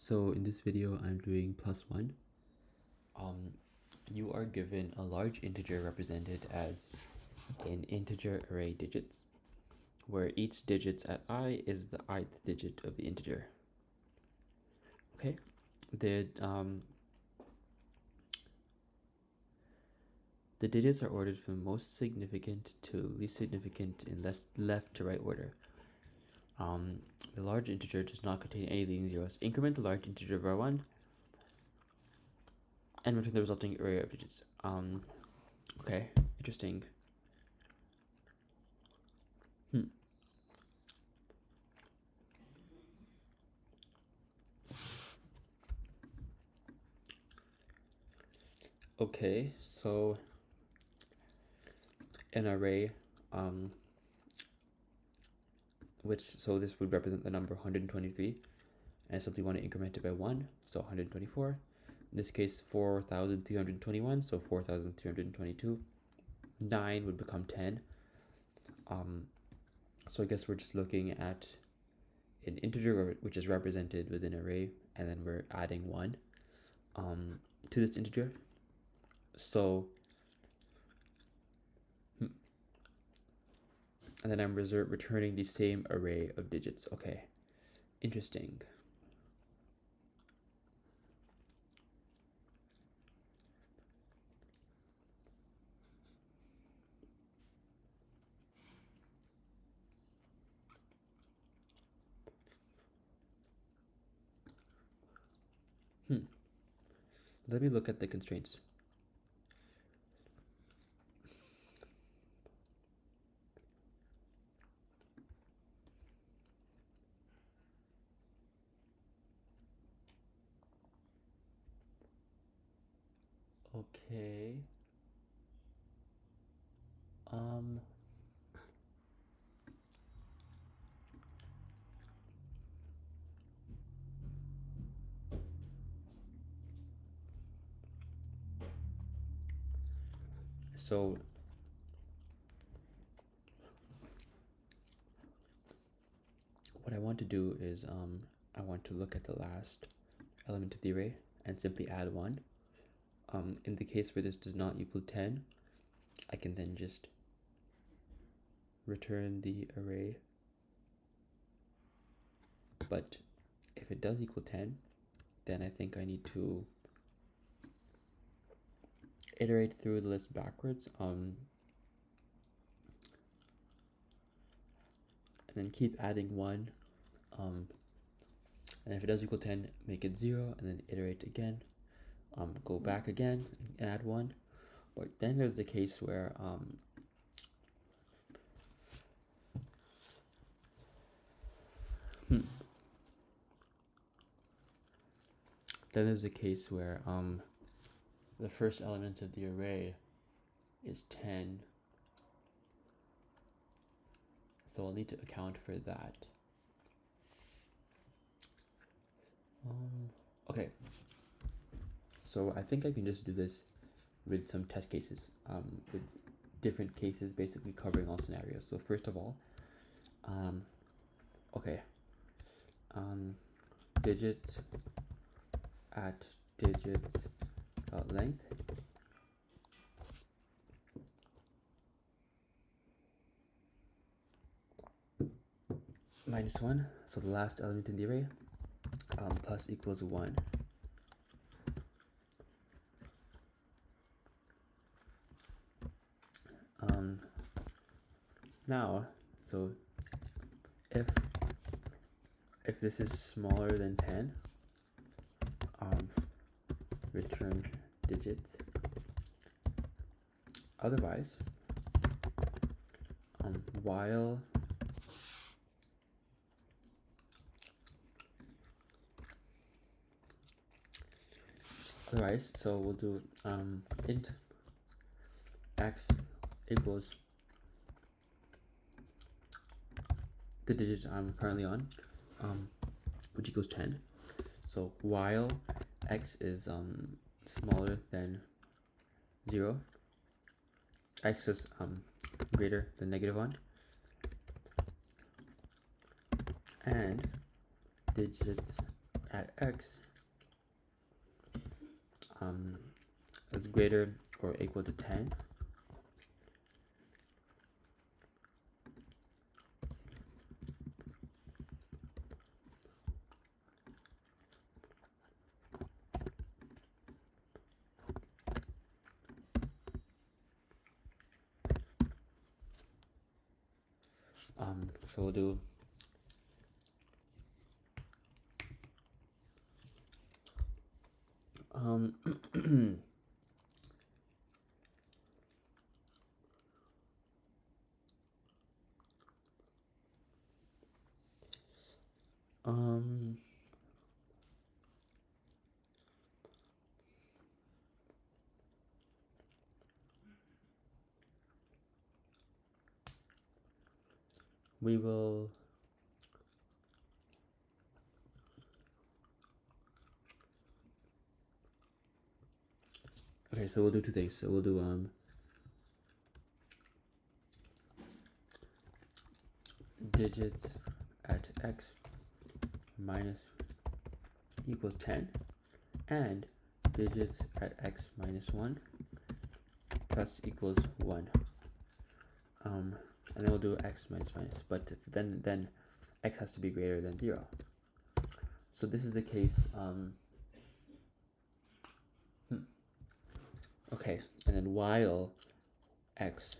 So in this video, I'm doing +1. You are given a large integer represented as an integer array digits, where each digit at I is the ith digit of the integer. Okay, the digits are ordered from most significant to least significant in left to right order. The large integer does not contain any leading zeros. Increment the large integer by 1 and return the resulting array of digits. Okay, interesting. Okay, so an array, so this would represent the number 123, and I simply want to increment it by 1, so 124. In this case, 4,321, so 4,322. 9 would become 10. So I guess we're just looking at an integer which is represented with an array, and then we're adding 1 to this integer. So, and then I'm returning the same array of digits. Okay, interesting. Let me look at the constraints. Okay. So what I want to do is I want to look at the last element of the array and simply add 1. In the case where this does not equal 10, I can then just return the array. But if it does equal 10, then I think I need to iterate through the list backwards, and then keep adding 1. And if it does equal 10, make it 0, and then iterate again. Go back again and add 1. But then there's the case where the first element of the array is 10. So I'll need to account for that. Okay. So I think I can just do this with some test cases, with different cases basically covering all scenarios. So first of all, digits at digits length minus 1, so the last element in the array, plus equals 1. Now, so if this is smaller than 10, return digits. Otherwise, while so we'll do int x equals the digit I'm currently on, which equals 10. So while x is smaller than 0, x is greater than -1, and digits at x is greater or equal to 10, so we'll do we will okay, so we'll do two things. So we'll do digits at x minus equals 10 and digits at x minus 1 plus equals 1. And then we'll do x minus minus, but then x has to be greater than 0. So this is the case, okay, and then while x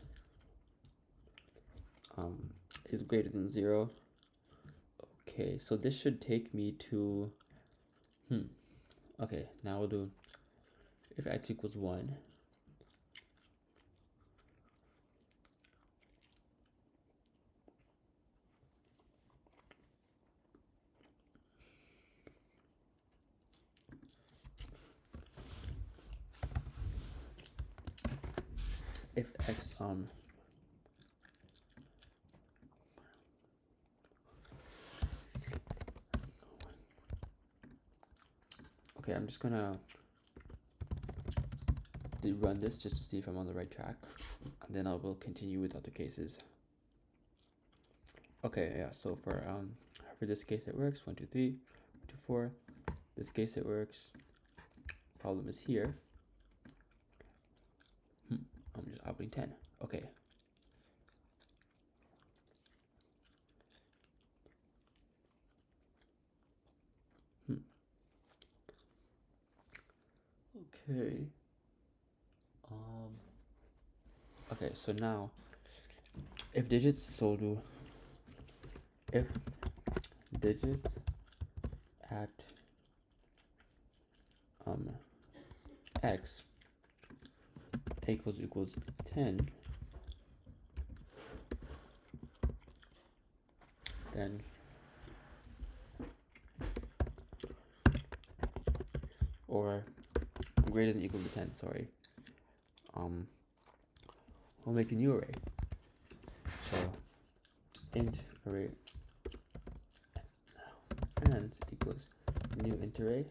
is greater than 0, okay, so this should take me to, okay, now we'll do if x equals 1, if x okay, I'm just gonna run this just to see if I'm on the right track, and then I will continue with other cases. Okay, yeah, so for this case it works, 1 2 3 1 2 4. This case it works. Problem is here. I'm just outputting 10. Okay. Okay. Okay, so now if digits, so do if digits at x equals 10, then or greater than or equal to 10, sorry, we'll make a new array. So int array and equals new int array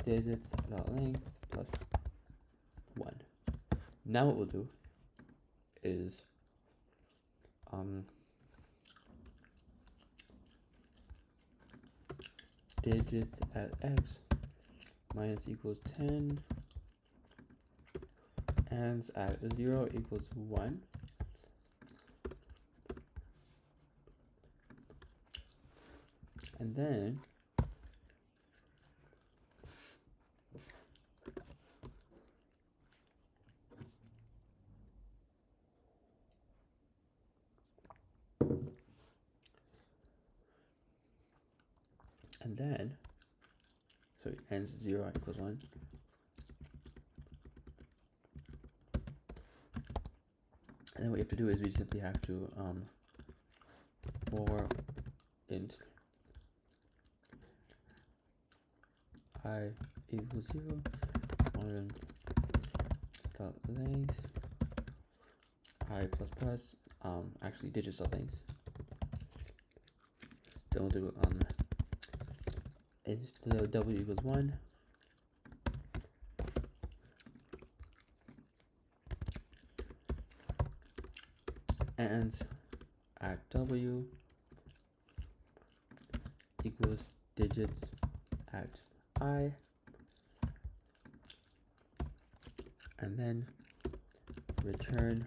digits dot length plus 1. Now what we'll do is digits at x minus equals 10 and at 0 equals 1. And then so it ends 0 equals 1. And then what we have to do is we simply have to for int I equals 0 on dot length I plus plus actually digits dot length. Then we'll do int the w equals 1 and at w equals digits at I, and then return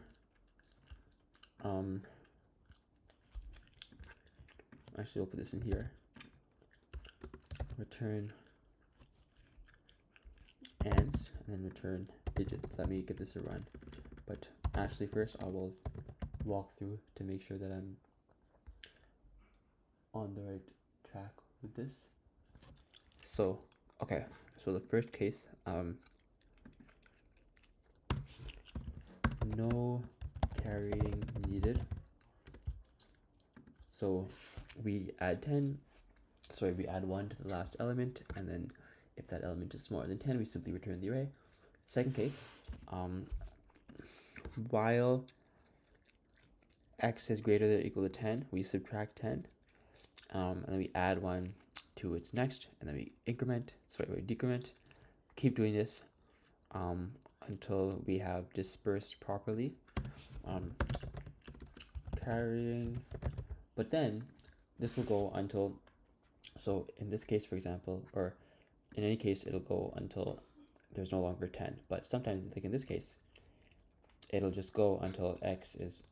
actually I'll put this in here, return and then return digits. Let me give this a run, but actually first I will walk through to make sure that I'm on the right track with this. So okay, so the first case, no carrying needed. So we add 10, sorry, we add 1 to the last element, and then if that element is smaller than 10, we simply return the array. Second case, while x is greater than or equal to 10, we subtract 10, and then we add 1 to its next, and then we decrement. Keep doing this until we have dispersed properly. Carrying, but then this will go until, so in this case, for example, or in any case, it'll go until there's no longer 10. But sometimes, like in this case, it'll just go until x is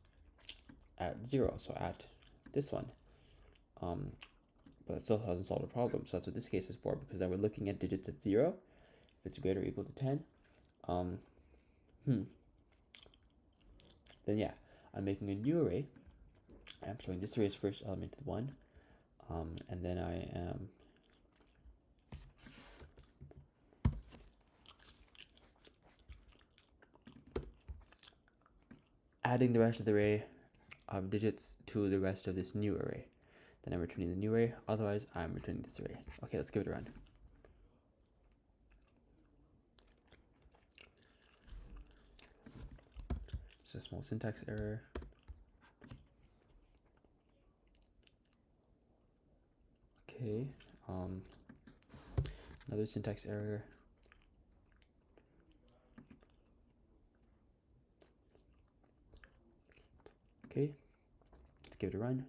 at 0, so at this one. But it still hasn't solved the problem. So that's what this case is for, because then we're looking at digits at 0. If it's greater or equal to 10, then yeah, I'm making a new array. I'm showing this array's first element at 1, and then I am adding the rest of the array of digits to the rest of this new array. Then I'm returning the new array, otherwise I'm returning this array. Okay, let's give it a run. It's a small syntax error. Okay, another syntax error. Okay, let's give it a run.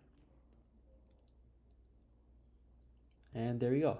And there we go.